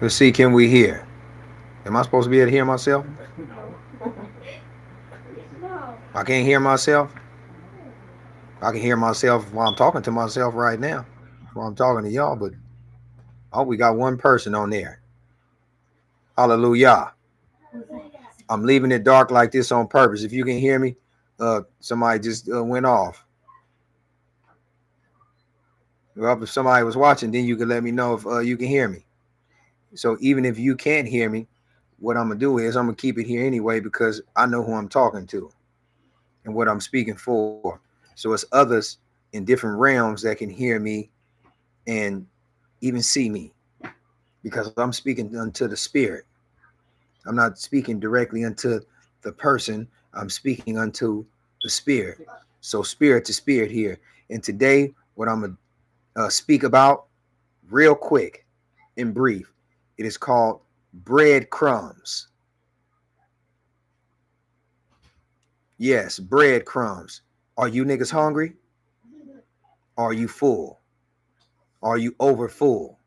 Let's see, can we hear? Am I supposed to be able to hear myself? I can't hear myself. I can hear myself while I'm talking to myself right now, while I'm talking to y'all, but oh, we got one person on there. Hallelujah. I'm leaving it dark like this on purpose. If you can hear me, somebody just went off. Well, if somebody was watching, then you can let me know if you can hear me. So even if you can't hear me, what I'm gonna do is I'm gonna keep it here anyway because I know who I'm talking to and what I'm speaking for. So it's others in different realms that can hear me and even see me because I'm speaking unto the spirit. I'm not speaking directly unto the person. I'm speaking unto the spirit. So spirit to spirit here. And today, what I'm gonna speak about real quick in brief, it is called breadcrumbs. Yes, breadcrumbs. Are you niggas hungry? Are you full? Are you over full,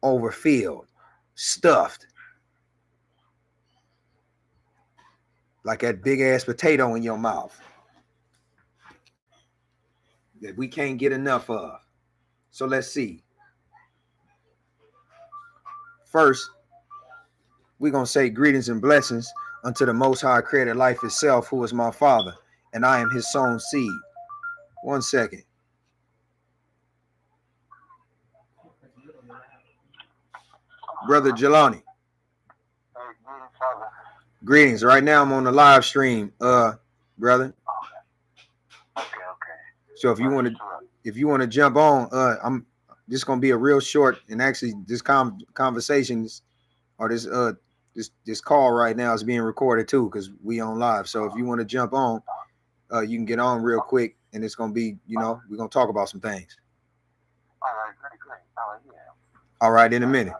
overfilled, stuffed, like that big ass potato in your mouth that we can't get enough of? So let's see. First, we're going to say greetings and blessings unto the Most High created life itself, who is my Father, and I am his sown seed. 1 second. Brother Jelani. Greetings. Right now I'm on the live stream, brother. So if you want to jump on, I'm just gonna be a real short, and actually this conversations or this call right now is being recorded too because we on live. So if you want to jump on, you can get on real quick, and it's gonna be, we're gonna talk about some things. All right, great. All right, in a minute.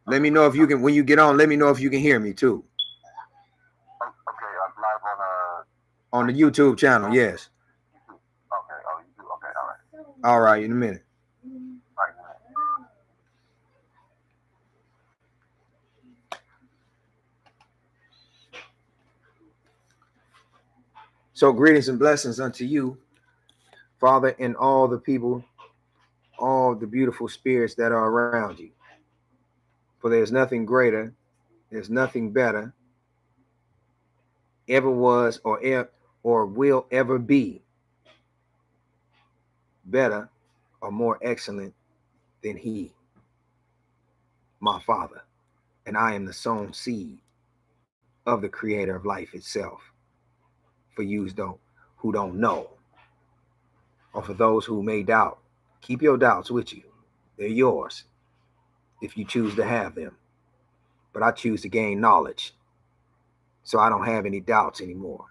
Let me know if you can, when you get on, let me know if you can hear me too. Okay, I'm live on the YouTube channel, yes. YouTube. Okay, oh, you do. Okay, all right. All right, in a minute. Right. So greetings and blessings unto you, Father, and all the people, all the beautiful spirits that are around you. For there's nothing greater, there's nothing better, ever was or will ever be better or more excellent than he, my Father. And I am the sown seed of the creator of life itself. For you who don't know, or for those who may doubt, keep your doubts with you. They're yours if you choose to have them. But I choose to gain knowledge, so I don't have any doubts anymore.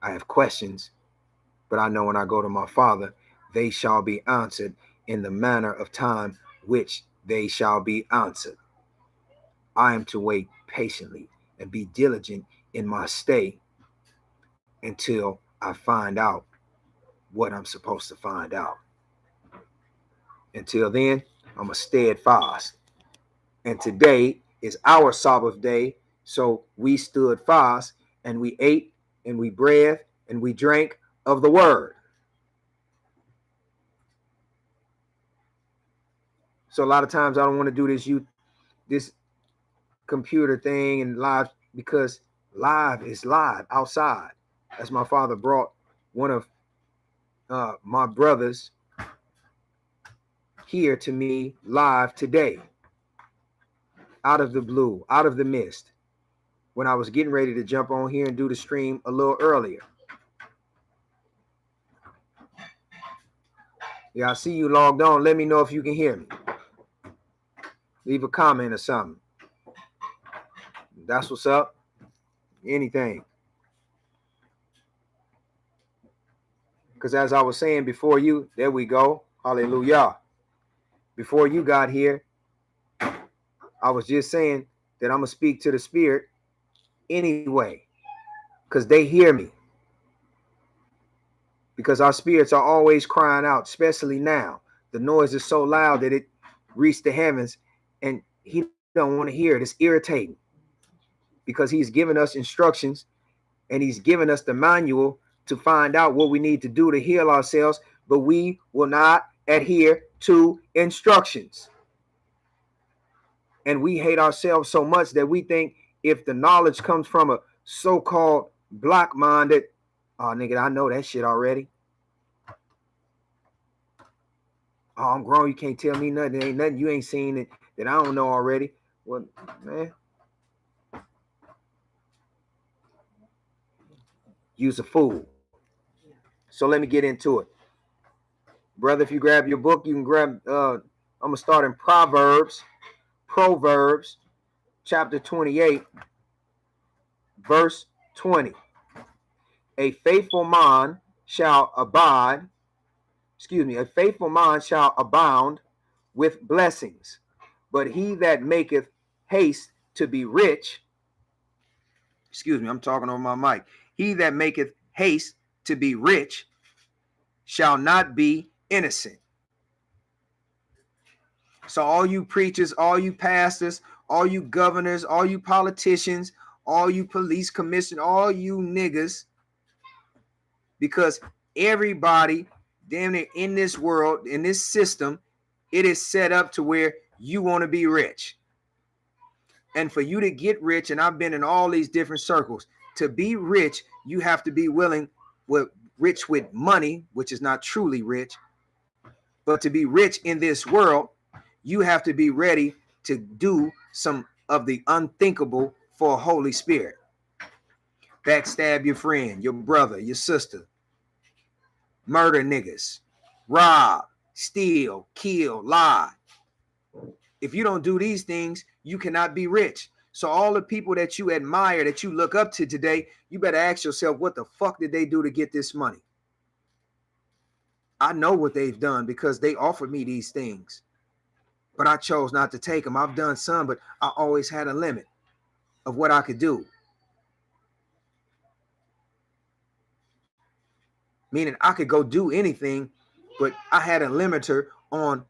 I have questions, but I know when I go to my Father, they shall be answered in the manner of time which they shall be answered. I am to wait patiently and be diligent in my stay until I find out what I'm supposed to find out. Until then, I'm a steadfast. And today is our Sabbath day, so we stood fast and we ate and we breathed and we drank of the word. So a lot of times I don't want to do this computer thing and live because live is live outside. As my father brought one of my brothers here to me live today, out of the blue, out of the mist, when I was getting ready to jump on here and do the stream a little earlier. Yeah, I see you logged on. Let me know if you can hear me. Leave a comment or something. That's what's up. Anything. Because as I was saying before you, there we go. Hallelujah. Before you got here, I was just saying that I'm going to speak to the spirit anyway. Because they hear me. Because our spirits are always crying out, especially now. The noise is so loud that it reached the heavens, and he don't want to hear it. It's irritating because he's given us instructions and he's given us the manual to find out what we need to do to heal ourselves, but we will not adhere to instructions. And we hate ourselves so much that we think if the knowledge comes from a so-called black mind that, oh nigga, I know that shit already. Oh, I'm grown, you can't tell me nothing. There ain't nothing you ain't seen that I don't know already. Well, man, you's a fool. So let me get into it. Brother, if you grab your book, you can grab, I'm going to start in Proverbs, chapter 28, verse 20. A faithful mind shall abound with blessings, but he that maketh haste to be rich, I'm talking over my mic. He that maketh haste to be rich shall not be innocent. So all you preachers, all you pastors, all you governors, all you politicians, all you police commissioners, all you niggas, because everybody damn near in this world, in this system, it is set up to where you want to be rich. And for you to get rich, and I've been in all these different circles, to be rich, you have to be willing, rich with money, which is not truly rich, but to be rich in this world, you have to be ready to do some of the unthinkable for a Holy Spirit. Backstab your friend, your brother, your sister, murder niggas, rob, steal, kill, lie. If you don't do these things, you cannot be rich. So all the people that you admire, that you look up to today, you better ask yourself, what the fuck did they do to get this money? I know what they've done because they offered me these things, but I chose not to take them. I've done some, but I always had a limit of what I could do. Meaning I could go do anything, but I had a limiter on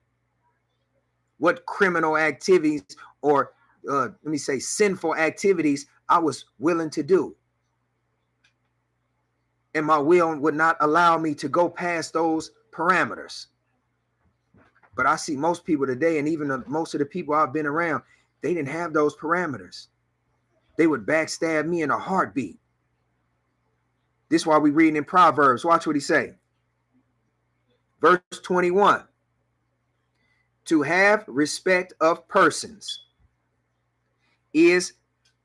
what criminal activities or let me say sinful activities I was willing to do. And my will would not allow me to go past those parameters. But I see most people today, and even most of the people I've been around, they didn't have those parameters. They would backstab me in a heartbeat. This is why we reading in Proverbs. Watch what he say. Verse 21. To have respect of persons is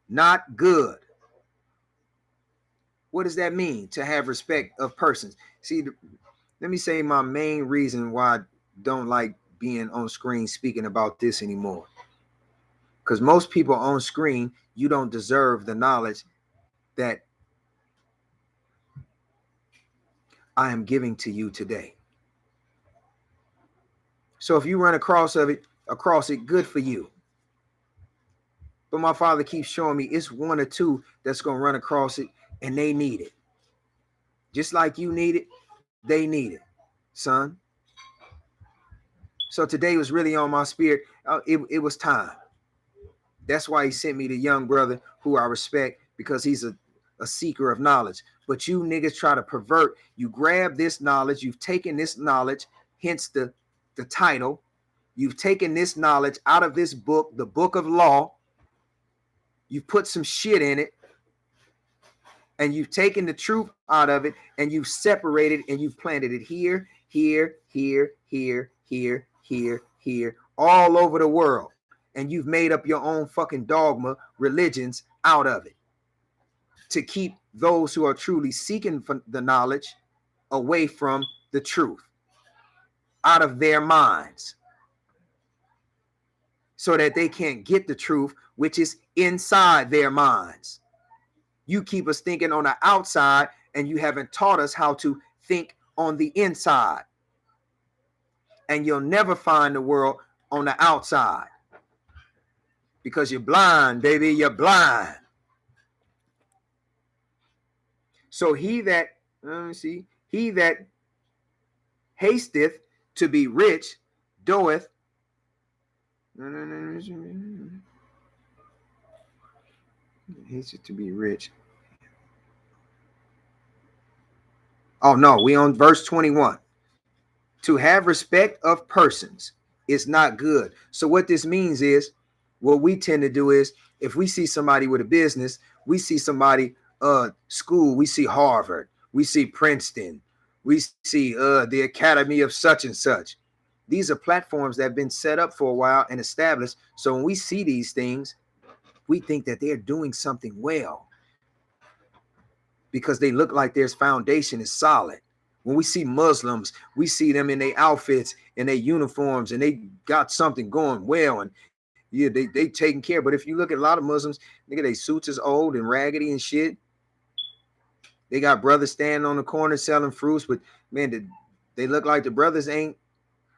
not good. What does that mean, to have respect of persons? See, let me say my main reason why I don't like being on screen speaking about this anymore. Because most people on screen, you don't deserve the knowledge that I am giving to you today. So if you run across it, good for you. But my father keeps showing me it's one or two that's going to run across it and they need it. Just like you need it, they need it, son. So today was really on my spirit. It was time. That's why he sent me the young brother who I respect, because he's a seeker of knowledge. But you niggas try to pervert. You grab this knowledge. You've taken this knowledge, hence the title. You've taken this knowledge out of this book, the book of law. You've put some shit in it. And you've taken the truth out of it, and you've separated and you've planted it here, here, here, here, here, here, here, all over the world. And you've made up your own fucking dogma, religions out of it to keep those who are truly seeking for the knowledge away from the truth, out of their minds, so that they can't get the truth, which is inside their minds. You keep us thinking on the outside, and you haven't taught us how to think on the inside. And you'll never find the world on the outside because you're blind, baby. You're blind. So he that hasteth to be rich doeth. He's to be rich. Oh no, we on verse 21. To have respect of persons is not good. So what this means is, what we tend to do is, if we see somebody with a business, we see somebody school, we see Harvard, we see Princeton, we see the Academy of such and such. These are platforms that have been set up for a while and established. So when we see these things, we think that they're doing something well because they look like their foundation is solid. When we see Muslims, we see them in their outfits and their uniforms, and they got something going well, and yeah, they taking care. But if you look at a lot of Muslims, nigga, they suits is old and raggedy and shit. They got brothers standing on the corner selling fruits, but man, they look like the brothers ain't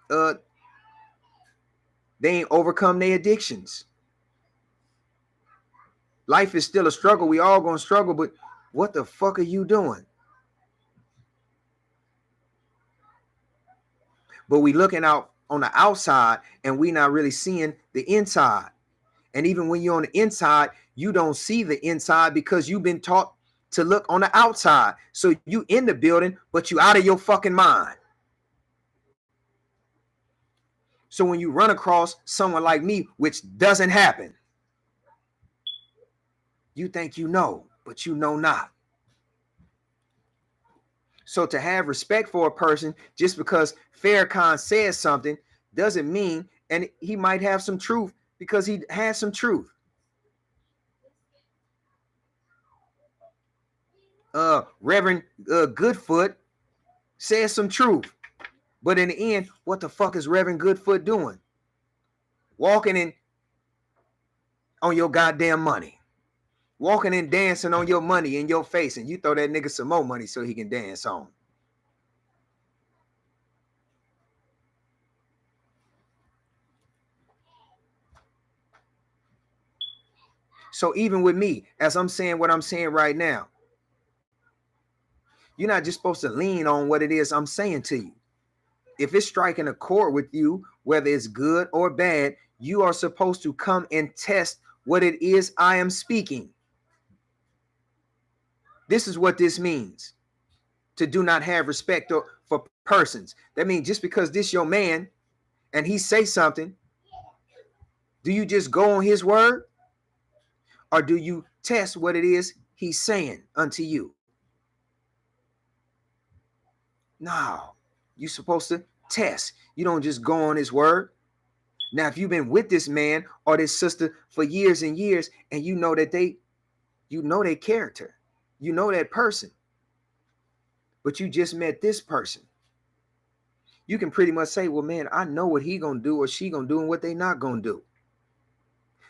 they ain't overcome their addictions. Life is still a struggle. We all gonna struggle, but what the fuck are you doing? But we looking out on the outside and we not really seeing the inside. And even when you're on the inside, you don't see the inside because you've been taught to look on the outside. So you in the building, but you out of your fucking mind. So when you run across someone like me, which doesn't happen, you think you know, but you know not. So to have respect for a person just because Farrakhan says something doesn't mean, and he might have some truth because he has some truth. Reverend Goodfoot says some truth. But in the end, what the fuck is Reverend Goodfoot doing? Walking in on your goddamn money. Walking and dancing on your money in your face, and you throw that nigga some more money so he can dance on. So even with me, as I'm saying what I'm saying right now, you're not just supposed to lean on what it is I'm saying to you. If it's striking a chord with you, whether it's good or bad, you are supposed to come and test what it is I am speaking. This is what this means. To do not have respect for persons. That means just because this your man and he say something, do you just go on his word? Or do you test what it is he's saying unto you? No, you're supposed to test. You don't just go on his word. Now, if you've been with this man or this sister for years and years, and you know that you know their character, you know that person, but you just met this person, you can pretty much say, well, man, I know what he gonna do or she gonna do and what they not gonna do.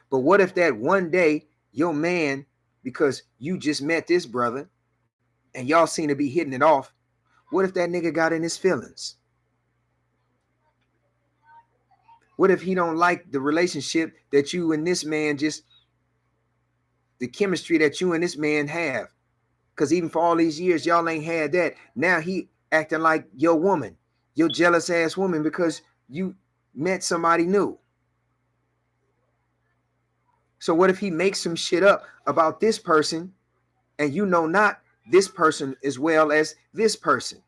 But what if that one day your man, because you just met this brother and y'all seem to be hitting it off, what if that nigga got in his feelings? What if he don't like the relationship that you and this man just, the chemistry that you and this man have? Because even for all these years, y'all ain't had that. Now he acting like your woman, your jealous ass woman, because you met somebody new. So what if he makes some shit up about this person and you know not this person as well as this person?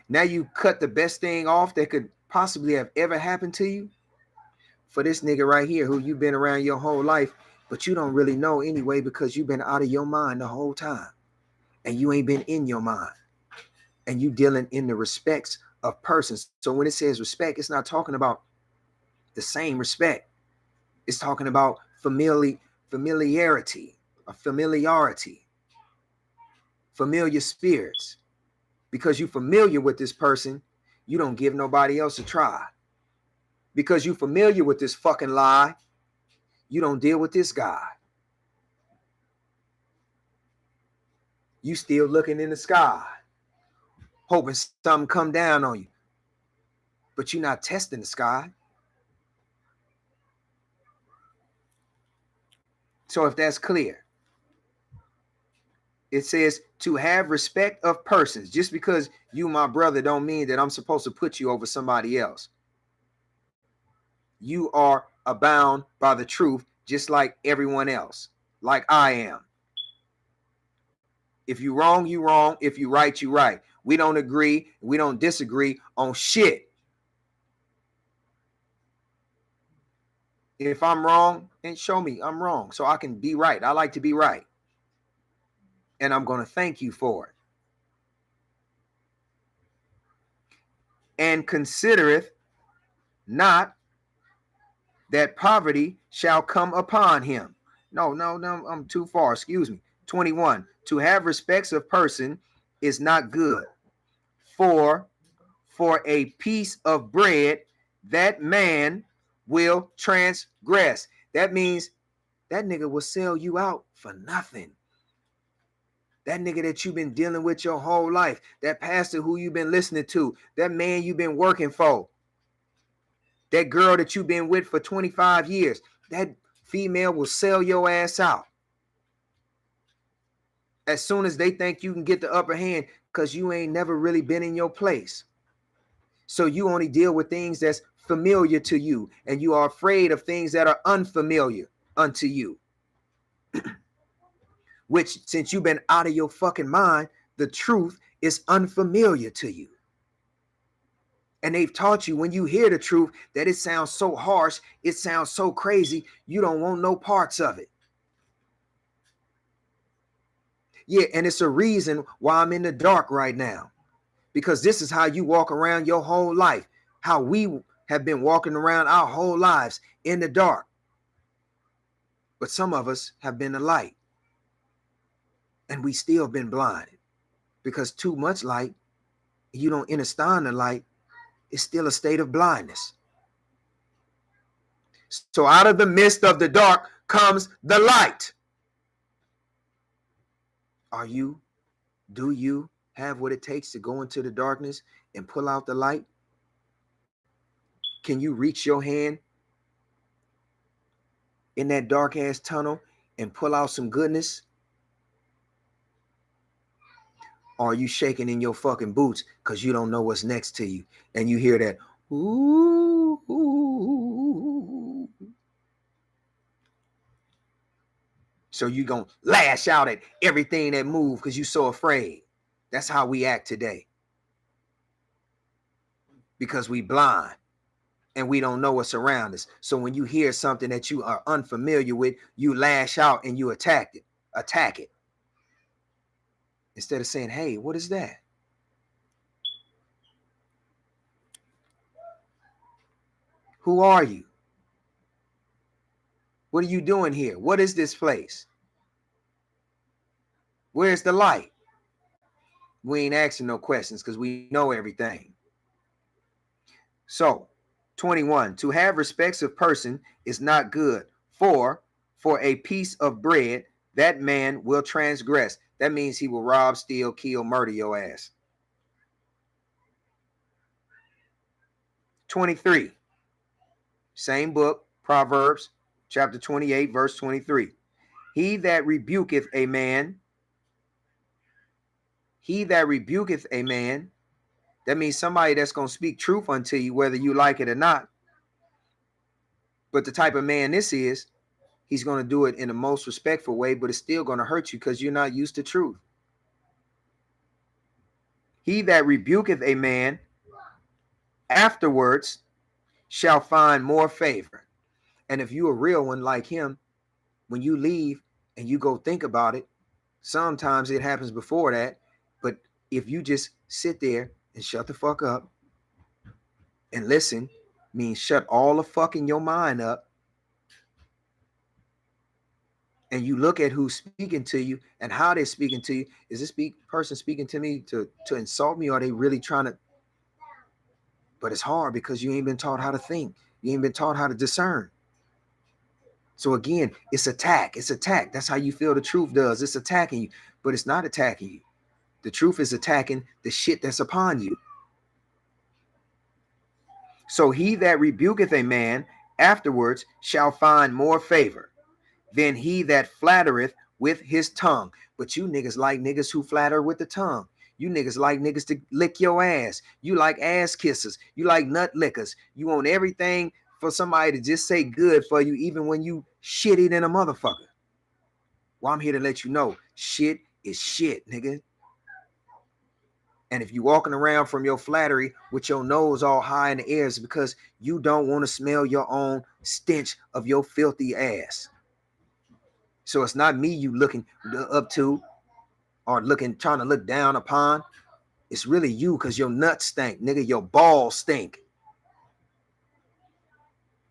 Now you cut the best thing off that could possibly have ever happened to you for this nigga right here who you've been around your whole life, but you don't really know anyway because you've been out of your mind the whole time and you ain't been in your mind and you dealing in the respects of persons. So when it says respect, it's not talking about the same respect. It's talking about familiarity, a familiarity, familiar spirits. Because you're familiar with this person, you don't give nobody else a try. Because you're familiar with this fucking lie, you don't deal with this guy. You still looking in the sky, hoping something come down on you. But you're not testing the sky. So if that's clear, it says to have respect of persons. Just because you my brother don't mean that I'm supposed to put you over somebody else. You are abound by the truth just like everyone else, like I am. If you wrong, you wrong. If you right, you right. We don't agree. We don't disagree on shit. If I'm wrong, then show me I'm wrong so I can be right. I like to be right. And I'm going to thank you for it. And considereth not that poverty shall come upon him. No, I'm too far. Excuse me. 21. To have respects of person is not good. For a piece of bread, that man will transgress. That means that nigga will sell you out for nothing. That nigga that you've been dealing with your whole life, that pastor who you've been listening to, that man you've been working for, that girl that you've been with for 25 years, that female will sell your ass out as soon as they think you can get the upper hand, because you ain't never really been in your place. So you only deal with things that's familiar to you, and you are afraid of things that are unfamiliar unto you. Which, since you've been out of your fucking mind, the truth is unfamiliar to you. And they've taught you when you hear the truth that it sounds so harsh, it sounds so crazy, you don't want no parts of it. Yeah, and it's a reason why I'm in the dark right now. Because this is how you walk around your whole life. How we have been walking around our whole lives in the dark. But some of us have been the light. And we still been blinded. Because too much light, you don't understand the light, it's still a state of blindness. So out of the midst of the dark comes the light. Do you have what it takes to go into the darkness and pull out the light? Can you reach your hand in that dark ass tunnel and pull out some goodness? Or are you shaking in your fucking boots because you don't know what's next to you? And you hear that, ooh, ooh. So you gonna lash out at everything that moves because you're so afraid. That's how we act today. Because we blind and we don't know what's around us. So when you hear something that you are unfamiliar with, you lash out and you attack it. Instead of saying, hey, what is that? Who are you? What are you doing here? What is this place? Where's the light? We ain't asking no questions because we know everything. So, 21, to have respects of person is not good. For a piece of bread, that man will transgress. That means he will rob, steal, kill, murder your ass. 23, same book, Proverbs, chapter 28, verse 23. He that rebuketh a man, that means somebody that's going to speak truth unto you, whether you like it or not. But the type of man this is, he's going to do it in the most respectful way, but it's still going to hurt you because you're not used to truth. He that rebuketh a man afterwards shall find more favor. And if you a real one like him, when you leave and you go think about it, sometimes it happens before that. But if you just sit there and shut the fuck up and listen, means shut all the fucking your mind up, and you look at who's speaking to you and how they're speaking to you. Is this person speaking to me to insult me, or are they really trying to? But it's hard because you ain't been taught how to think. You ain't been taught how to discern. So again, it's attack. It's attack. That's how you feel the truth does. It's attacking you, but it's not attacking you. The truth is attacking the shit that's upon you. So he that rebuketh a man afterwards shall find more favor than he that flattereth with his tongue. But you niggas like niggas who flatter with the tongue. You niggas like niggas to lick your ass. You like ass kissers. You like nut lickers. You want everything for somebody to just say good for you, even when you shitty than a motherfucker. Well, I'm here to let you know, shit is shit, nigga. And if you walking around from your flattery with your nose all high in the air, it's because you don't want to smell your own stench of your filthy ass. So it's not me you looking up to or trying to look down upon. It's really you, because your nuts stink, nigga. Your balls stink.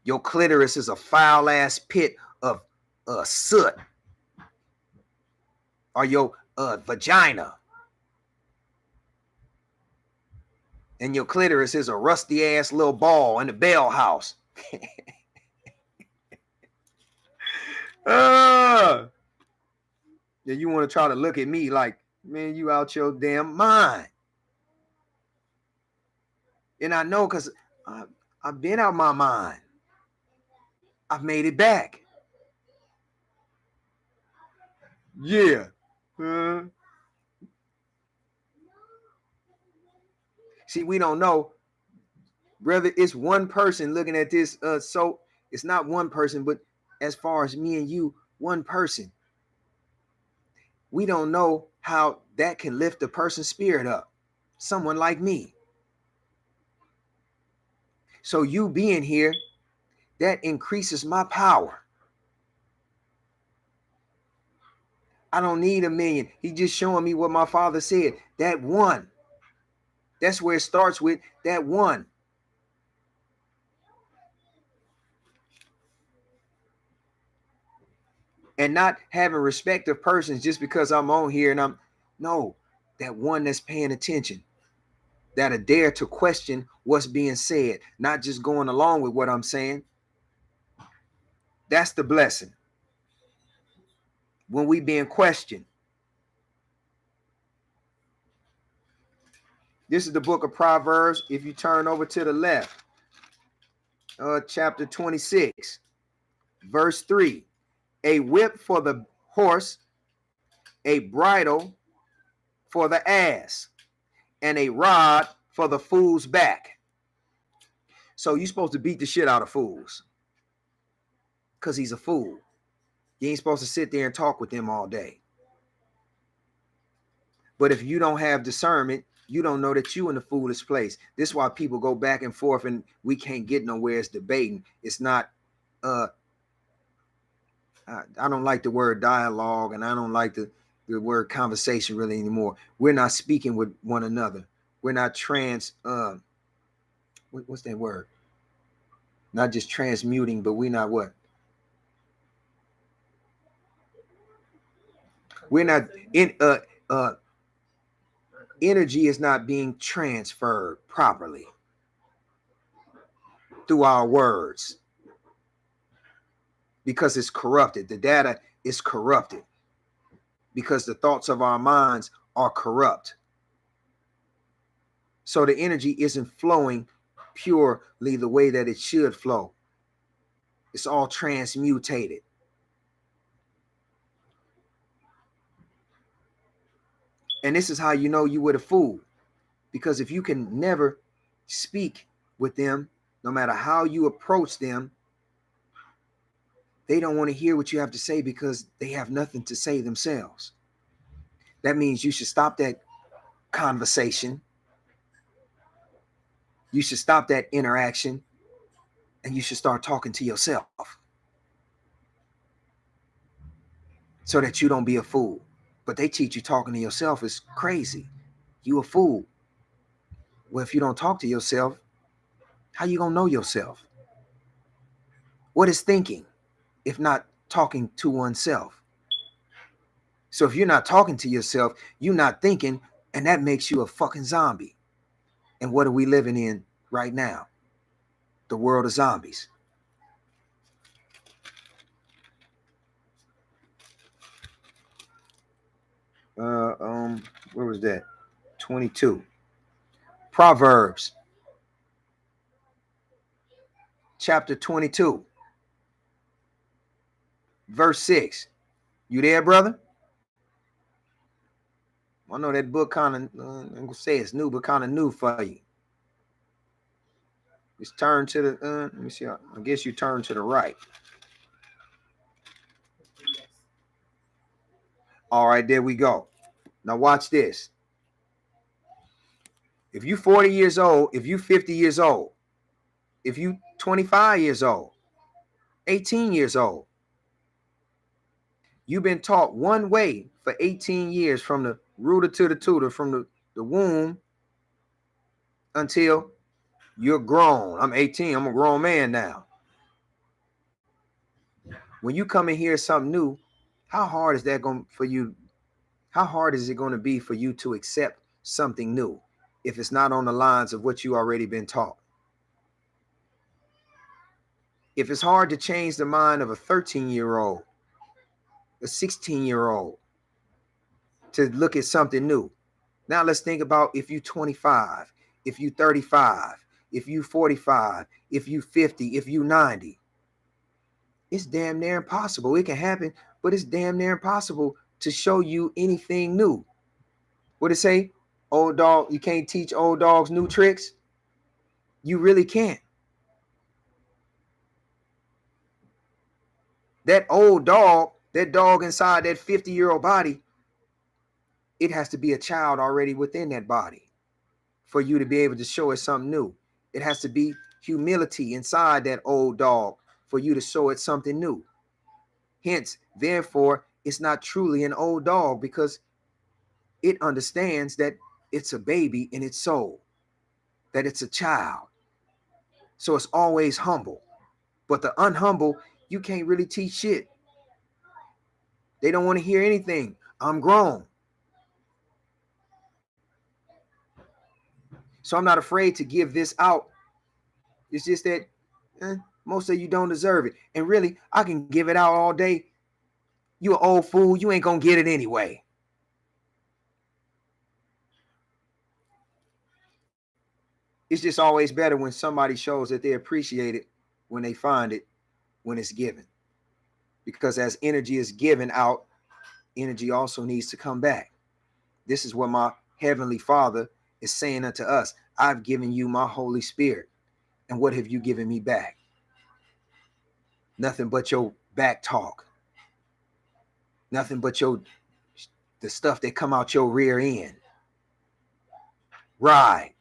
Your clitoris is a foul ass pit of soot. Or your vagina. And your clitoris is a rusty ass little ball in the bell house. Yeah, you want to try to look at me like, man, you out your damn mind. And I know, because I've been out my mind. I've made it back. Yeah. See, we don't know whether it's one person looking at this. So it's not one person, but as far as me and you, one person. We don't know how that can lift a person's spirit up. Someone like me. So you being here, that increases my power. I don't need a million. He just showing me what my father said. That one. That's where it starts with, that one. And not having respect of persons just because I'm on here and no, that one that's paying attention. That'll dare to question what's being said, not just going along with what I'm saying. That's the blessing. When we being questioned. This is the book of Proverbs. If you turn over to the left, chapter 26, verse 3. A whip for the horse, a bridle for the ass, and a rod for the fool's back. So you're supposed to beat the shit out of fools because he's a fool. You ain't supposed to sit there and talk with them all day. But if you don't have discernment, you don't know that you in the foolish place. This is why people go back and forth and we can't get nowhere. It's debating. It's not, I don't like the word dialogue, and I don't like the word conversation really anymore. We're not speaking with one another. We're not what's that word? Not just transmuting, but we're not what? We're not in energy is not being transferred properly through our words because it's corrupted. The data is corrupted because the thoughts of our minds are corrupt. So the energy isn't flowing purely the way that it should flow. It's all transmutated. And this is how you know you with a fool. Because if you can never speak with them, no matter how you approach them, they don't want to hear what you have to say because they have nothing to say themselves. That means you should stop that conversation. You should stop that interaction, and you should start talking to yourself so that you don't be a fool. But they teach you talking to yourself is crazy. You a fool. Well, if you don't talk to yourself, how you gonna know yourself? What is thinking if not talking to oneself? So if you're not talking to yourself, you're not thinking, and that makes you a fucking zombie. And what are we living in right now? The world of zombies. Where was that? 22. Proverbs, chapter 22, verse 6. You there, brother? I know that book kind of, I'm gonna say it's new, but kind of new for you. Just turn to the, let me see. I guess you turn to the right. All right, there we go. Now watch this. If you 40 years old, if you 50 years old, if you 25 years old, 18 years old, you've been taught one way for 18 years from the rooter to the tutor, from the womb until you're grown. I'm 18. I'm a grown man now. When you come in here something new, how hard is that going for you? How hard is it going to be for you to accept something new if it's not on the lines of what you already been taught? If it's hard to change the mind of a 13-year-old, a 16-year-old to look at something new. Now let's think about if you 25, if you 35, if you 45, if you 50, if you 90. It's damn near impossible. It can happen, but it's damn near impossible to show you anything new. What it say? Old dog, you can't teach old dogs new tricks. You really can't. That old dog, that dog inside that 50-year-old body, it has to be a child already within that body for you to be able to show it something new. It has to be humility inside that old dog for you to show it something new. Hence, therefore, it's not truly an old dog because it understands that it's a baby in its soul, that it's a child. So it's always humble. But the unhumble, you can't really teach shit. They don't want to hear anything. I'm grown. So I'm not afraid to give this out. It's just that most of you don't deserve it. And really, I can give it out all day. You an old fool. You ain't going to get it anyway. It's just always better when somebody shows that they appreciate it when they find it, when it's given. Because as energy is given out, energy also needs to come back. This is what my Heavenly Father is saying unto us. I've given you my Holy Spirit. And what have you given me back? Nothing but your back talk. Nothing but the stuff that come out your rear end. Right.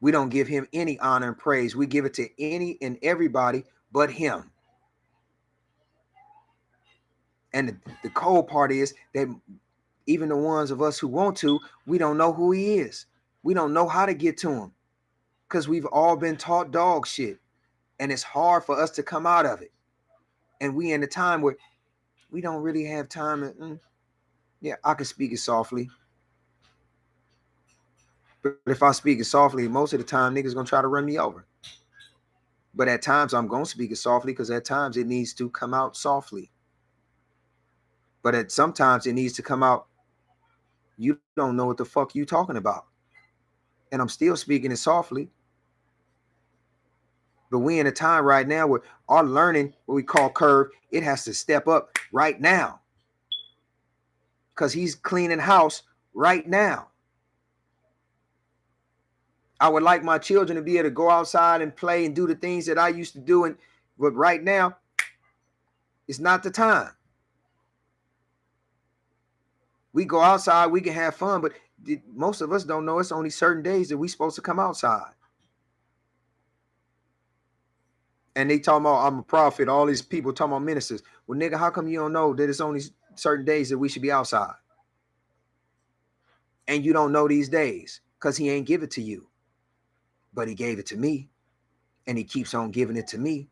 We don't give him any honor and praise. We give it to any and everybody but him. And the cold part is that even the ones of us who want to, we don't know who he is. We don't know how to get to him because we've all been taught dog shit. And it's hard for us to come out of it. And we in a time where we don't really have time to, yeah, I can speak it softly. But if I speak it softly, most of the time niggas gonna try to run me over. But at times I'm gonna speak it softly because at times it needs to come out softly. But sometimes it needs to come out, you don't know what the fuck you talking about. And I'm still speaking it softly. But we in a time right now where our learning, what we call curve, it has to step up right now. Because he's cleaning house right now. I would like my children to be able to go outside and play and do the things that I used to do. But right now, it's not the time. We go outside, we can have fun, but most of us don't know it's only certain days that we supposed to come outside. And they talking about I'm a prophet. All these people talking about ministers. Well, nigga, how come you don't know that it's only certain days that we should be outside? And you don't know these days because he ain't give it to you. But he gave it to me. And he keeps on giving it to me.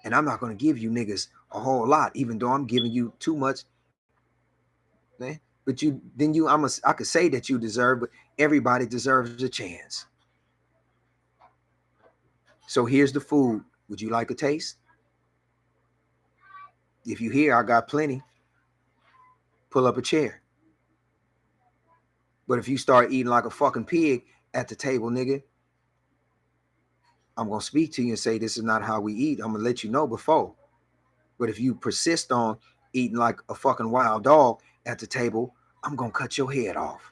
And I'm not going to give you niggas a whole lot, even though I'm giving you too much. But I could say that you deserve, but everybody deserves a chance. So here's the food. Would you like a taste? If you hear, I got plenty. Pull up a chair. But if you start eating like a fucking pig at the table, nigga, I'm going to speak to you and say, this is not how we eat. I'm going to let you know before. But if you persist on eating like a fucking wild dog at the table, I'm going to cut your head off.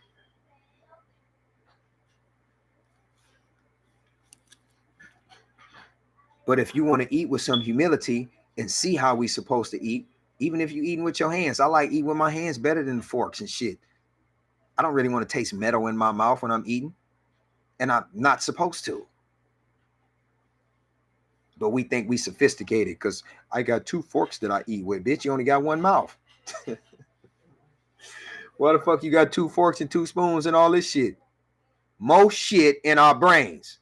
But if you want to eat with some humility and see how we supposed to eat, even if you eating with your hands, I like eating with my hands better than forks and shit. I don't really want to taste metal in my mouth when I'm eating, and I'm not supposed to. But we think we sophisticated because I got 2 forks that I eat with. Bitch, you only got 1 mouth. Why the fuck you got 2 forks and 2 spoons and all this shit? More shit in our brains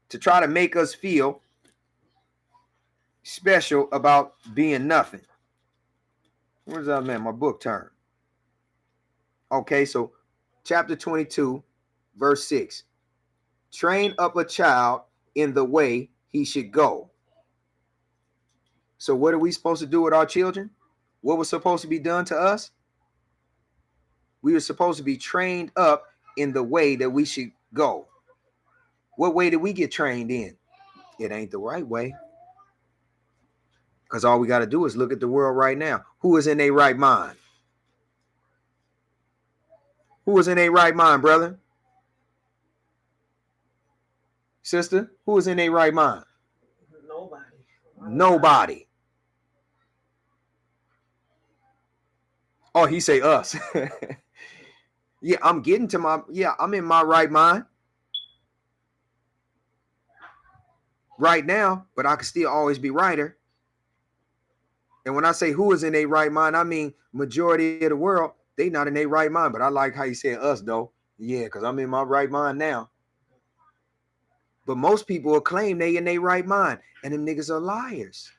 to try to make us feel special about being nothing. Where's that, man? My book turned. Okay, so chapter 22, verse 6. Train up a child in the way he should go. So what are we supposed to do with our children? What was supposed to be done to us? We were supposed to be trained up in the way that we should go. What way did we get trained in? It ain't the right way. Because all we got to do is look at the world right now. Who is in their right mind? Who is in their right mind, brother? Sister, who is in their right mind? Nobody. Oh, he say us. Yeah, I'm getting to I'm in my right mind right now, but I can still always be righter. And when I say who is in their right mind, I mean majority of the world, they not in their right mind. But I like how you said us though. Yeah, because I'm in my right mind now. But most people will claim they in their right mind, and them niggas are liars.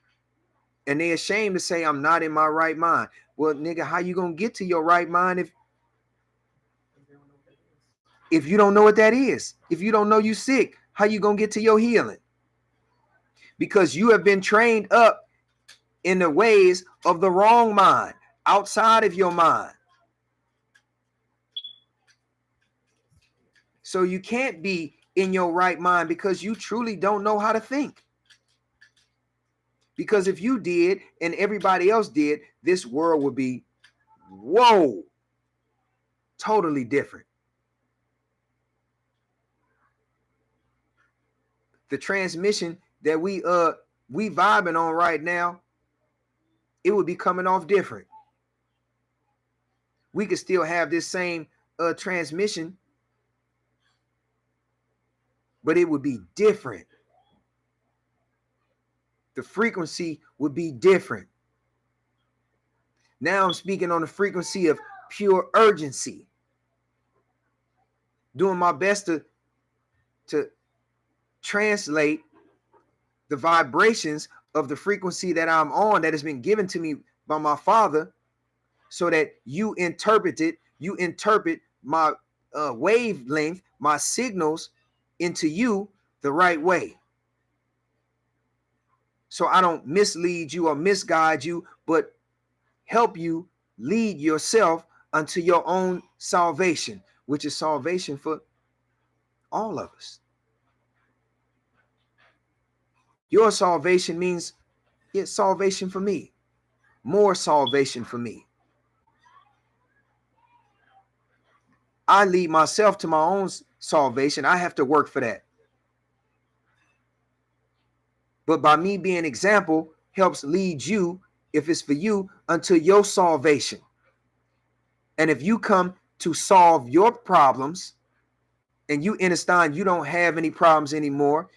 And they ashamed to say I'm not in my right mind. Well, nigga, how you gonna get to your right mind if you don't know what that is? If you don't know you sick, how you gonna get to your healing? Because you have been trained up in the ways of the wrong mind, outside of your mind. So you can't be in your right mind because you truly don't know how to think. Because if you did and everybody else did, this world would be, whoa, totally different. The transmission that we vibing on right now, it would be coming off different. We could still have this same transmission, but it would be different. The frequency would be different. Now I'm speaking on the frequency of pure urgency. Doing my best to translate the vibrations of the frequency that I'm on that has been given to me by my Father, so that you interpret my wavelength, my signals into you the right way. So I don't mislead you or misguide you, but help you lead yourself unto your own salvation, which is salvation for all of us. Your salvation means it's salvation for me, more salvation for me. I lead myself to my own salvation. I have to work for that. But by me being an example helps lead you, if it's for you, unto your salvation. And if you come to solve your problems and you understand you don't have any problems anymore,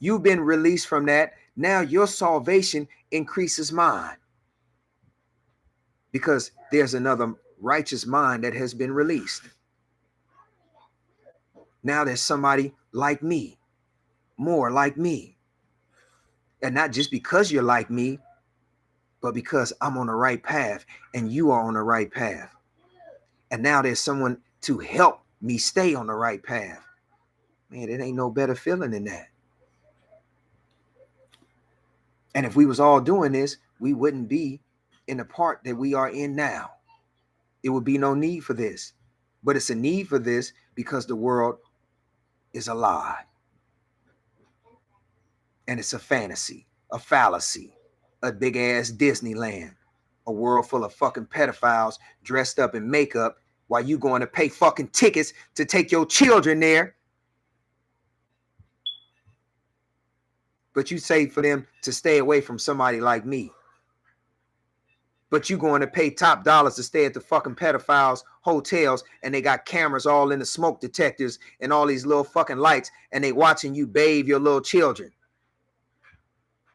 you've been released from that. Now your salvation increases mine, because there's another righteous mind that has been released. Now there's somebody like me, more like me. And not just because you're like me, but because I'm on the right path and you are on the right path. And now there's someone to help me stay on the right path. Man, it ain't no better feeling than that. And if we was all doing this, we wouldn't be in the part that we are in now. It would be no need for this. But it's a need for this because the world is a lie. And it's a fantasy, a fallacy, a big ass Disneyland, a world full of fucking pedophiles dressed up in makeup while you going to pay fucking tickets to take your children there. But you say for them to stay away from somebody like me. But you going to pay top dollars to stay at the fucking pedophiles hotels, and they got cameras all in the smoke detectors and all these little fucking lights, and they watching you bathe your little children.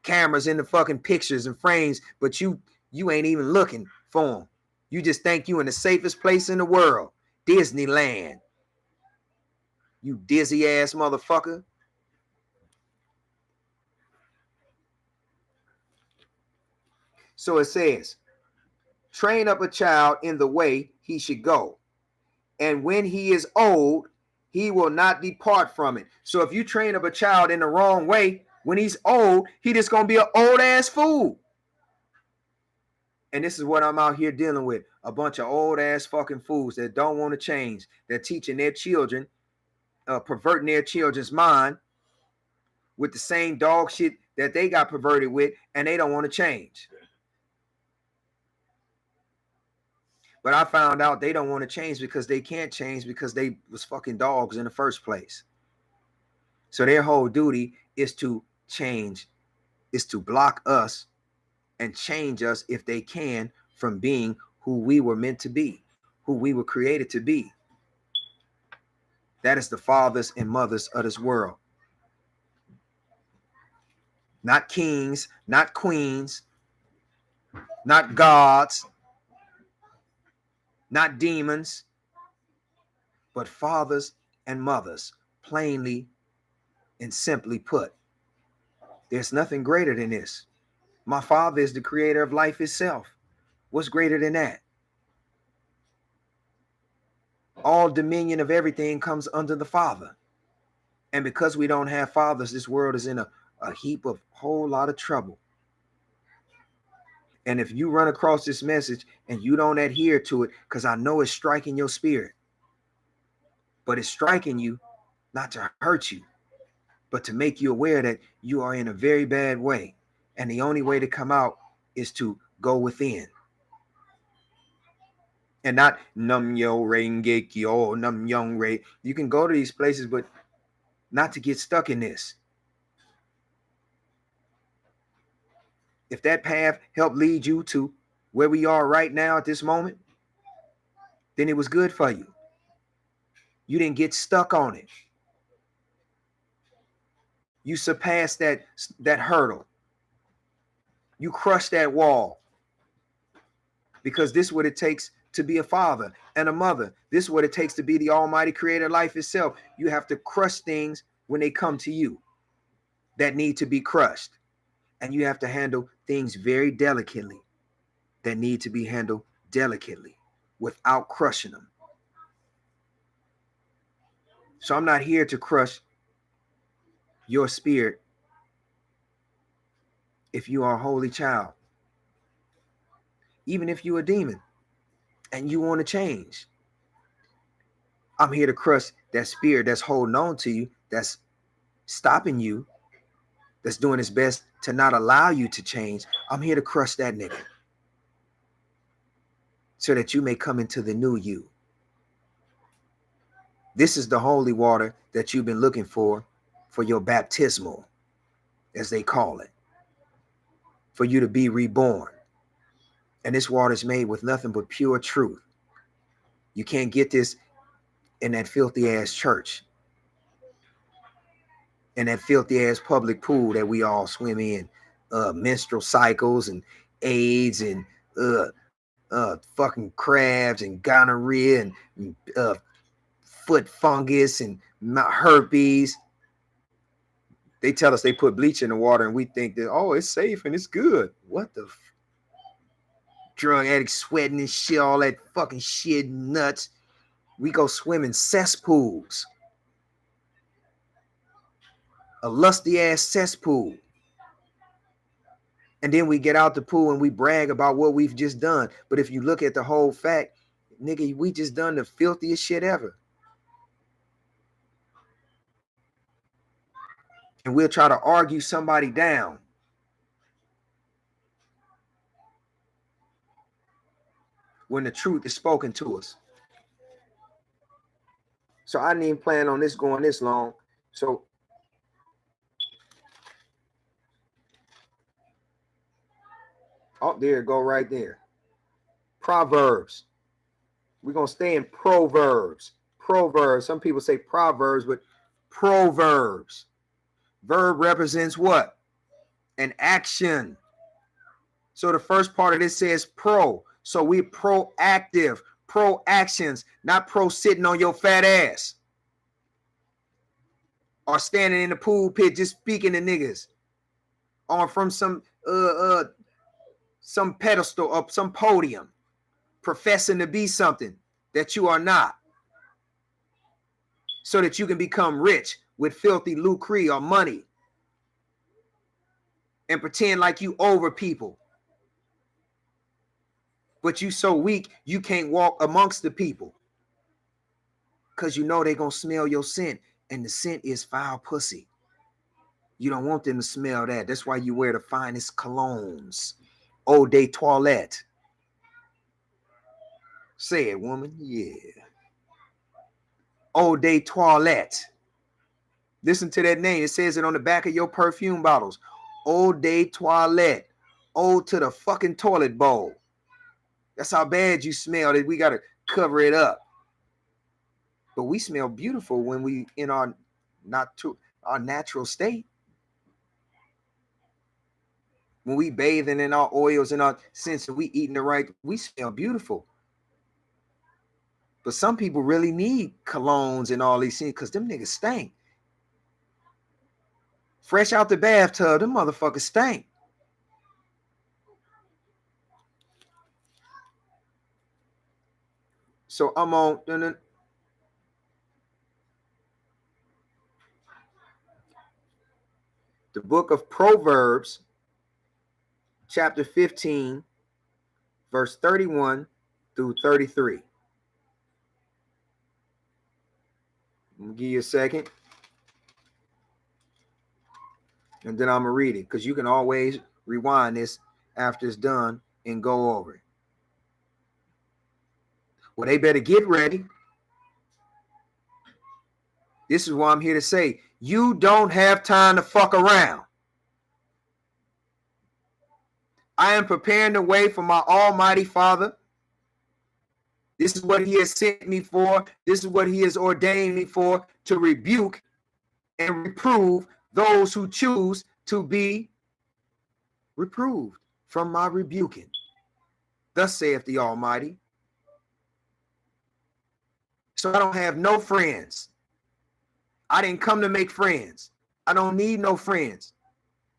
Cameras in the fucking pictures and frames, but you ain't even looking for them. You just think you in the safest place in the world, Disneyland. You dizzy ass motherfucker. So it says, train up a child in the way he should go, and when he is old, he will not depart from it. So if you train up a child in the wrong way, when he's old, he just gonna be an old ass fool. And this is what I'm out here dealing with. A bunch of old ass fucking fools that don't want to change. They're teaching their children, perverting their children's mind with the same dog shit that they got perverted with, and they don't want to change. But I found out they don't want to change because they can't change because they was fucking dogs in the first place. So their whole duty is to change, is to block us and change us if they can from being who we were meant to be, who we were created to be. That is the fathers and mothers of this world. Not kings, not queens, not gods, not demons, but fathers and mothers, plainly and simply put. There's nothing greater than this. My father is the creator of life itself. What's greater than that? All dominion of everything comes under the Father. And because we don't have fathers, this world is in a heap of whole lot of trouble. And if you run across this message and you don't adhere to it, because I know it's striking your spirit, but it's striking you not to hurt you, but to make you aware that you are in a very bad way. And the only way to come out is to go within. And not num yo rengekyo, num young ray. You can go to these places, but not to get stuck in this. If that path helped lead you to where we are right now at this moment, then it was good for you. You didn't get stuck on it. You surpassed that hurdle. You crushed that wall. Because this is what it takes to be a father and a mother. This is what it takes to be the almighty creator of life itself. You have to crush things when they come to you that need to be crushed. And you have to handle things very delicately that need to be handled delicately without crushing them. So I'm not here to crush your spirit if you are a holy child. Even if you're a demon and you want to change. I'm here to crush that spirit that's holding on to you, that's stopping you, that's doing its best to not allow you to change. I'm here to crush that nigga so that you may come into the new you. This is the holy water that you've been looking for your baptismal, as they call it, for you to be reborn. And this water is made with nothing but pure truth. You can't get this in that filthy ass church, in that filthy ass public pool that we all swim in, menstrual cycles and AIDS and fucking crabs and gonorrhea and foot fungus and herpes. They tell us they put bleach in the water and we think that, oh, it's safe and it's good. What the drug addicts sweating and shit, all that fucking shit nuts. We go swim in cesspools. A lusty ass cesspool. And then we get out the pool and we brag about what we've just done. But if you look at the whole fact, nigga, we just done the filthiest shit ever. And we'll try to argue somebody down. When the truth is spoken to us. So I didn't even plan on this going this long. So Oh, there it go right there. Proverbs. We're going to stay in Proverbs. Proverbs. Some people say Proverbs, but Proverbs. Verb represents what? An action. So the first part of this says pro. So we proactive, pro actions, not pro sitting on your fat ass. Or standing in the pool pit just speaking to niggas. Or from some pedestal up, some podium, professing to be something that you are not. So that you can become rich with filthy lucre or money. And pretend like you over people. But you so weak, you can't walk amongst the people. Because you know they're going to smell your scent. And the scent is foul pussy. You don't want them to smell that. That's why you wear the finest colognes. Eau de toilette. Say it, woman. Yeah. Eau de toilette. Listen to that name. It says it on the back of your perfume bottles. Eau de toilette. Eau to the fucking toilet bowl. That's how bad you smell that we got to cover it up. But we smell beautiful when we in our natural state. When we bathing in our oils and our scents and we eating the right, we smell beautiful. But some people really need colognes and all these things because them niggas stink. Fresh out the bathtub, them motherfuckers stink. So I'm on the book of Proverbs, chapter 15, verse 31 through 33. I'm gonna give you a second. And then I'm gonna read it because you can always rewind this after it's done and go over it. Well, they better get ready. This is why I'm here to say, you don't have time to fuck around. I am preparing the way for my Almighty Father. This is what he has sent me for. This is what he has ordained me for, to rebuke and reprove those who choose to be reproved from my rebuking. Thus saith the Almighty. So I don't have no friends. I didn't come to make friends. I don't need no friends,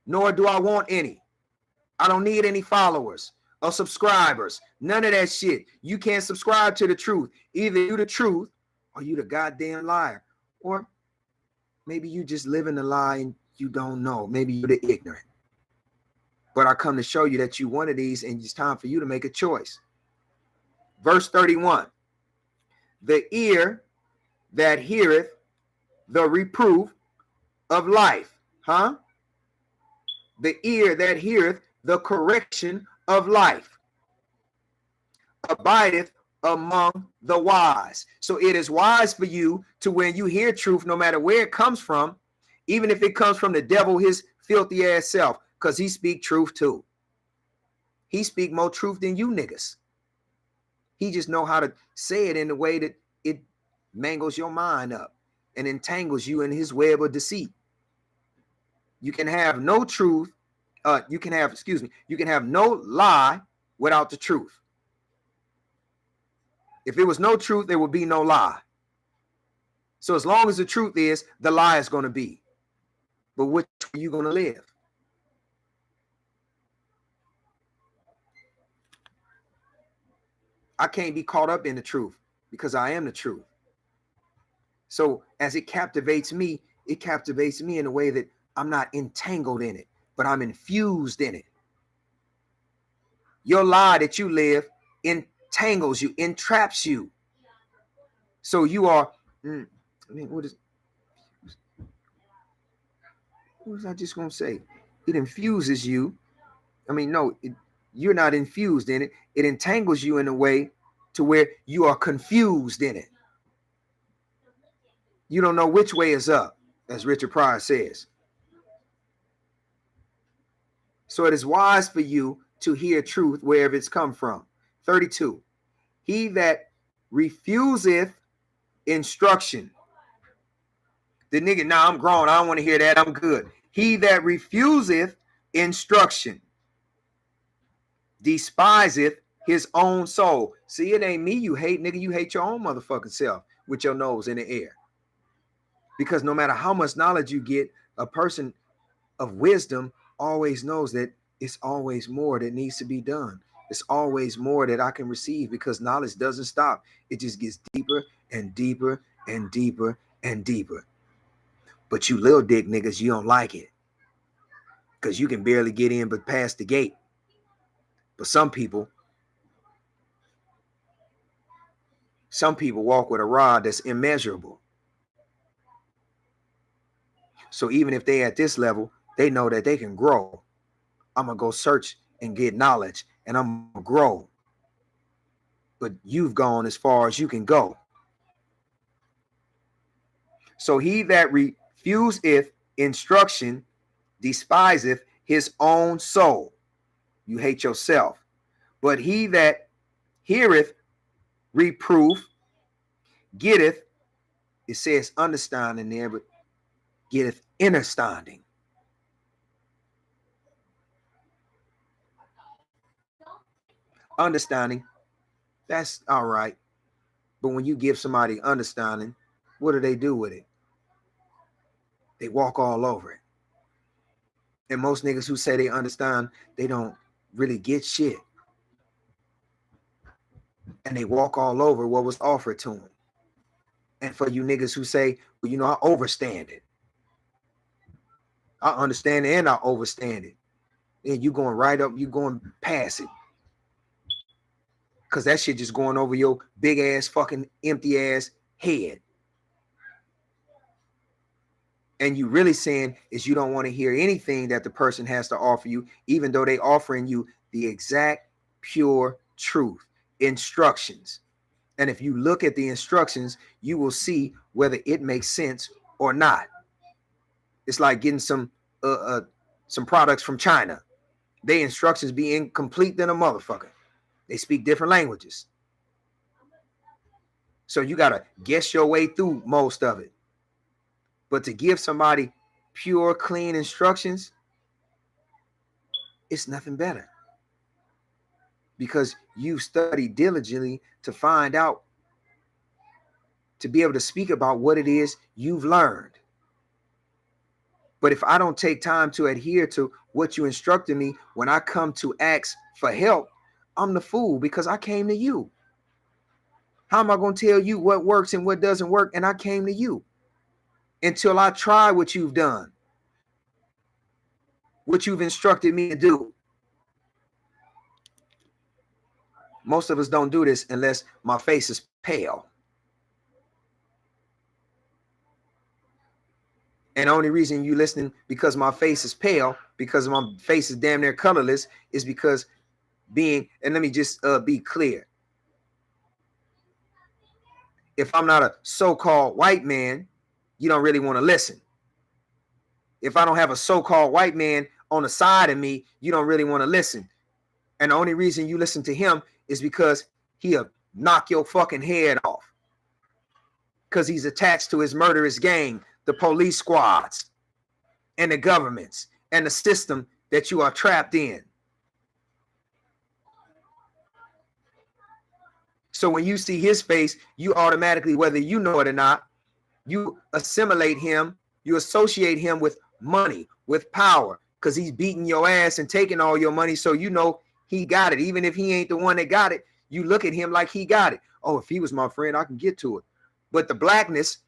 nor do I want any. I don't need any followers or subscribers. None of that shit. You can't subscribe to the truth. Either you the truth or you the goddamn liar. Or maybe you just living the lie and you don't know. Maybe you're the ignorant. But I come to show you that you one of these and it's time for you to make a choice. Verse 31. The ear that heareth the reproof of life. Huh? The ear that heareth the correction of life abideth among the wise. So it is wise for you to, when you hear truth, no matter where it comes from, even if it comes from the devil, his filthy ass self, because he speak truth too. He speak more truth than you niggas. He just know how to say it in a way that it mangles your mind up and entangles you in his web of deceit. You can have no truth. You can have no lie without the truth. If there was no truth, there would be no lie. So as long as the truth is, the lie is going to be. But which are you going to live? I can't be caught up in the truth because I am the truth. So as it captivates me in a way that I'm not entangled in it, but I'm infused in it. Your lie that you live entangles you, entraps you. So you are, what was I just going to say? It infuses you. You're not infused in it. It entangles you in a way to where you are confused in it. You don't know which way is up, as Richard Pryor says. So it is wise for you to hear truth wherever it's come from. 32. He that refuseth instruction. The nigga, nah, I'm grown. I don't want to hear that. I'm good. He that refuseth instruction despiseth his own soul. See, it ain't me you hate, nigga. You hate your own motherfucking self with your nose in the air. Because no matter how much knowledge you get, a person of wisdom always knows that it's always more that needs to be done. It's always more that I can receive, because knowledge doesn't stop. It just gets deeper and deeper and deeper and deeper. But you little dick niggas, you don't like it, because you can barely get in but past the gate. But some people walk with a rod that's immeasurable. So even if they at this level, they know that they can grow. I'm going to go search and get knowledge, and I'm going to grow. But you've gone as far as you can go. So he that refuseth instruction despiseth his own soul. You hate yourself. But he that heareth reproof getteth, it says understanding there, but getteth understanding. Understanding, that's all right. But when you give somebody understanding, what do they do with it? They walk all over it. And most niggas who say they understand, they don't really get shit. And they walk all over what was offered to them. And for you niggas who say, well, you know, I overstand it. I understand it and I overstand it. And you going right up, you going past it. Because that shit just going over your big ass fucking empty ass head. And you really saying is you don't want to hear anything that the person has to offer you, even though they offering you the exact pure truth, instructions. And if you look at the instructions, you will see whether it makes sense or not. It's like getting some products from China. Their instructions be incomplete than a motherfucker. They speak different languages. So you got to guess your way through most of it. But to give somebody pure, clean instructions, it's nothing better. Because you've studied diligently to find out, to be able to speak about what it is you've learned. But if I don't take time to adhere to what you instructed me when I come to ask for help, I'm the fool, because I came to you. How am I going to tell you what works and what doesn't work? And I came to you until I try what you've done, what you've instructed me to do. Most of us don't do this unless my face is pale. And the only reason you listening because my face is pale, because my face is damn near colorless, is because and let me just be clear. If I'm not a so-called white man, you don't really want to listen. If I don't have a so-called white man on the side of me, you don't really want to listen. And the only reason you listen to him is because he'll knock your fucking head off. Because he's attached to his murderous gang, the police squads, and the governments, and the system that you are trapped in. So when you see his face, you automatically, whether you know it or not, you assimilate him, you associate him with money, with power, because he's beating your ass and taking all your money. So you know he got it. Even if he ain't the one that got it, you look at him like he got it. Oh, if he was my friend, I can get to it. But the blackness,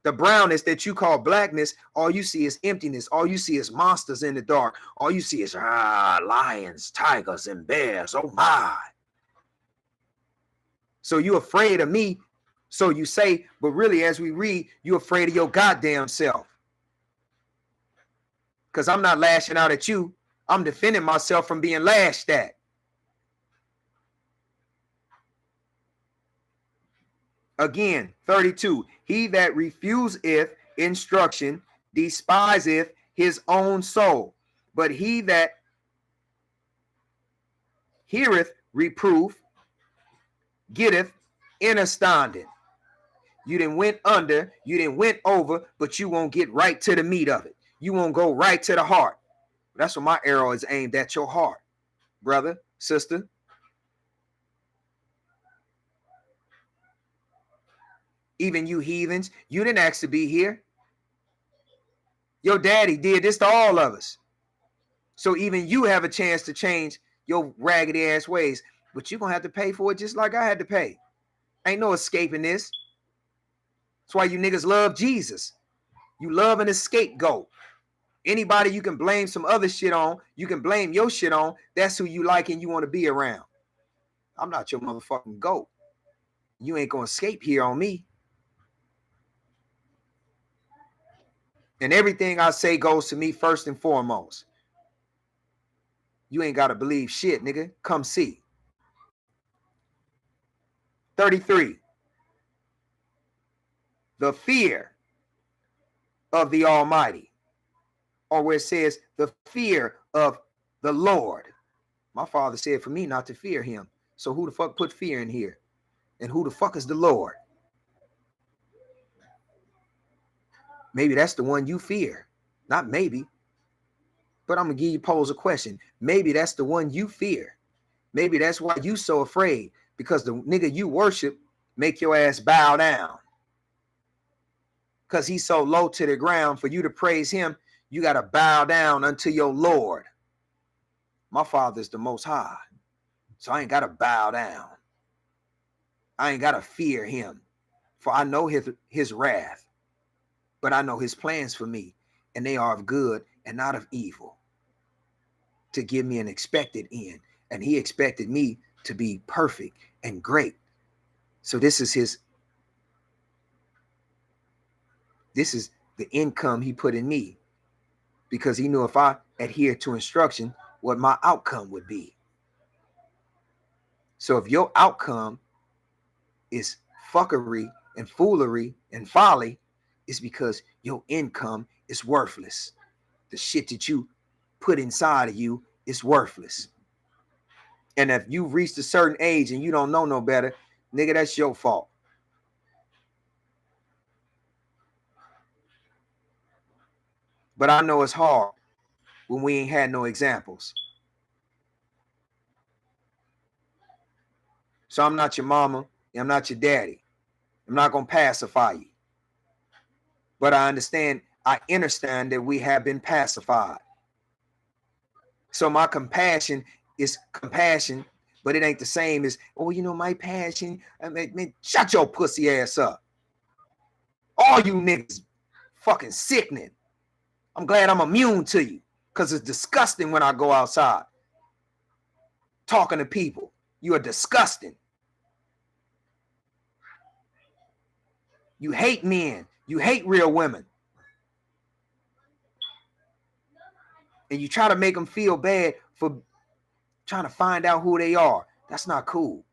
the brownness that you call blackness, all you see is emptiness. All you see is monsters in the dark. All you see is lions, tigers, and bears. Oh my. So you afraid of me, so you say, but really as we read, you're afraid of your goddamn self. Because I'm not lashing out at you. I'm defending myself from being lashed at. Again, 32. He that refuseth instruction despiseth his own soul. But he that heareth reproof, getteth understanding. You didn't went under, you didn't went over, but you won't get right to the meat of it. You won't go right to the heart. That's what my arrow is aimed at, your heart, brother, sister. Even you heathens, you didn't ask to be here. Your daddy did this to all of us. So even you have a chance to change your raggedy ass ways, but you're going to have to pay for it just like I had to pay. Ain't no escaping this. That's why you niggas love Jesus. You love an scapegoat. Anybody you can blame some other shit on, you can blame your shit on, that's who you like and you want to be around. I'm not your motherfucking goat. You ain't going to escape here on me. And everything I say goes to me first and foremost. You ain't got to believe shit, nigga. Come see. 33. The fear of the Almighty. Or where it says the fear of the Lord. My father said for me not to fear him. So who the fuck put fear in here? And who the fuck is the Lord? Maybe that's the one you fear. Not maybe. But I'm going to give you pose a question. Maybe that's the one you fear. Maybe that's why you so afraid. Because the nigga you worship make your ass bow down. Because he's so low to the ground. For you to praise him, you got to bow down unto your Lord. My father's the most high. So I ain't got to bow down. I ain't got to fear him. For I know his wrath. But I know his plans for me. And they are of good and not of evil. To give me an expected end. And he expected me to be perfect and great. So this is the income he put in me. Because he knew if I adhere to instruction, what my outcome would be. So if your outcome is fuckery and foolery and folly, it's because your income is worthless. The shit that you put inside of you is worthless. And if you've reached a certain age and you don't know no better, nigga, that's your fault. But I know it's hard when we ain't had no examples. So I'm not your mama. I'm not your daddy. I'm not going to pacify you. But I understand that we have been pacified. So my compassion is compassion, but it ain't the same as, oh, you know, my passion. I mean, shut your pussy ass up. All you niggas fucking sickening. I'm glad I'm immune to you because it's disgusting when I go outside talking to people. You are disgusting. You hate men. You hate real women. And you try to make them feel bad for trying to find out who they are. That's not cool.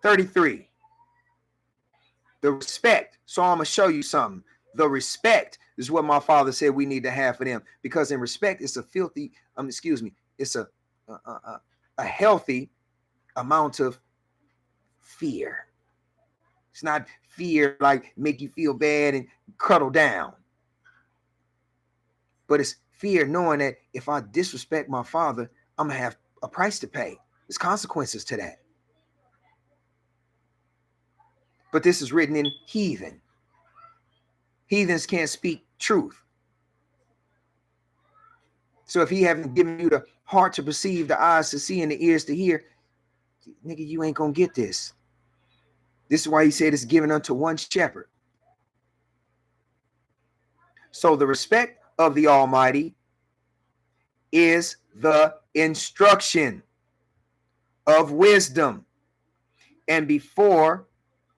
33. The respect. So I'm going to show you something. The respect is what my father said we need to have for them. Because in respect, it's a filthy, it's a healthy amount of fear. It's not fear like make you feel bad and cuddle down. But it's fear knowing that if I disrespect my father, I'm going to have a price to pay. There's consequences to that. But this is written in heathen. Heathens can't speak truth. So if he haven't given you the heart to perceive, the eyes to see, and the ears to hear, nigga, you ain't going to get this. This is why he said it's given unto one shepherd. So the respect of the Almighty is the instruction of wisdom. And before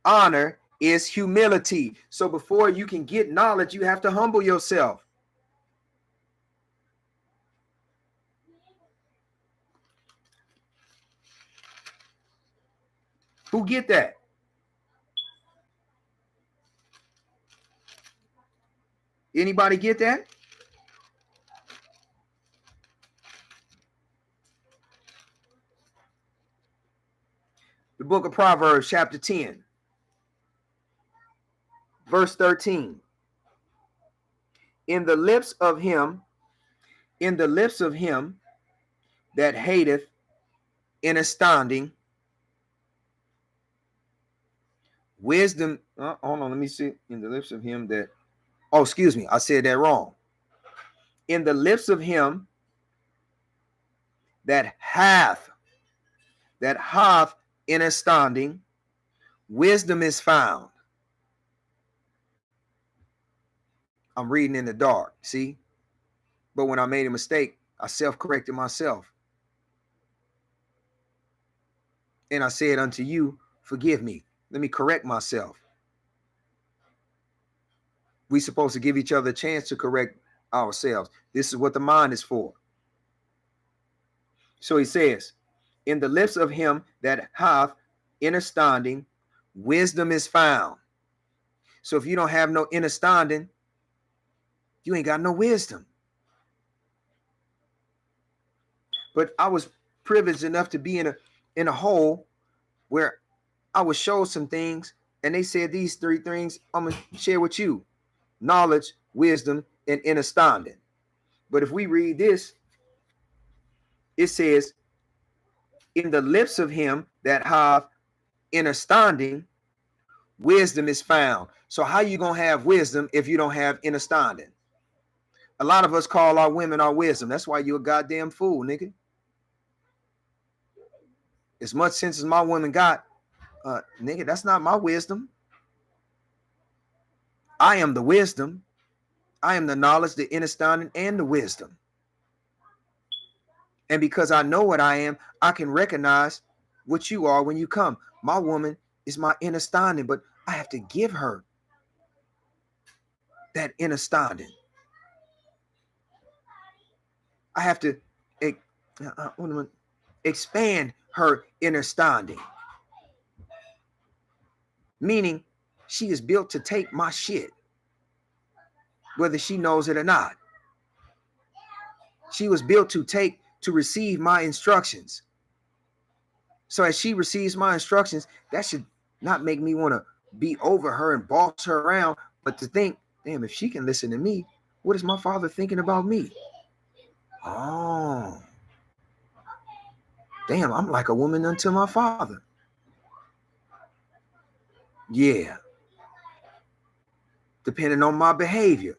honor is humility. So before you can get knowledge, you have to humble yourself. Who get that? Anybody get that? The book of Proverbs, chapter 10, verse 13. In the lips of him that hateth in astounding wisdom. Hold on, let me see. In the lips of him that, oh, excuse me, I said that wrong. In the lips of him that hath in astounding wisdom is found. I'm reading in the dark, see? But when I made a mistake, I self-corrected myself. And I said unto you, forgive me. Let me correct myself. We're supposed to give each other a chance to correct ourselves. This is what the mind is for. So he says, in the lips of him that hath understanding, wisdom is found. So if you don't have no understanding, you ain't got no wisdom. But I was privileged enough to be in a hole where I was shown some things, and they said these three things I'm gonna share with you: knowledge, wisdom, and understanding. But if we read this, it says, in the lips of him that have understanding, wisdom is found. So how you gonna have wisdom if you don't have understanding? A lot of us call our women our wisdom. That's why you're a goddamn fool, nigga. As much sense as my woman got, nigga, that's not my wisdom. I am the wisdom. I am the knowledge, the understanding, and the wisdom. And because I know what I am, I can recognize what you are when you come. My woman is my understanding, but I have to give her that understanding. I have to expand her understanding. Meaning, she is built to take my shit, whether she knows it or not. She was built to receive my instructions. So as she receives my instructions, that should not make me want to be over her and boss her around, but to think, damn, if she can listen to me, what is my father thinking about me? Oh, damn, I'm like a woman unto my father. Yeah. Depending on my behavior.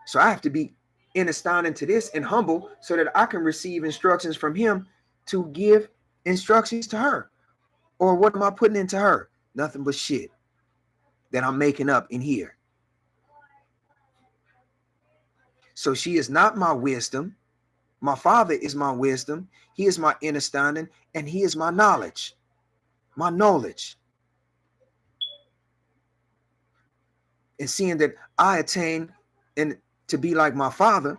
So I have to be understanding to this and humble so that I can receive instructions from him to give instructions to her. Or what am I putting into her? Nothing but shit that I'm making up in here. So she is not my wisdom. My father is my wisdom. He is my understanding, and he is my knowledge. My knowledge. And seeing that I attain and to be like my father,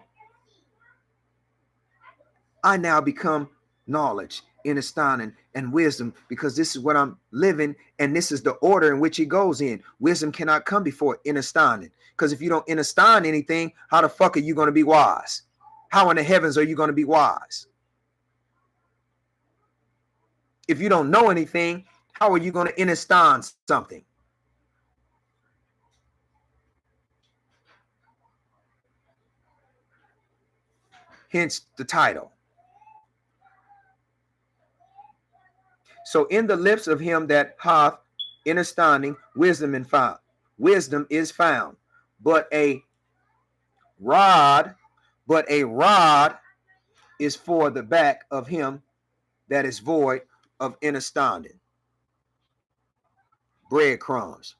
I now become knowledge, understanding, and wisdom, because this is what I'm living, and this is the order in which it goes in. Wisdom cannot come before understanding, because if you don't understand anything, how the fuck are you going to be wise? How in the heavens are you going to be wise? If you don't know anything, how are you going to understand something? Hence the title. So in the lips of him that hath understanding, wisdom is found. But a rod is for the back of him that is void of understanding. Breadcrumbs.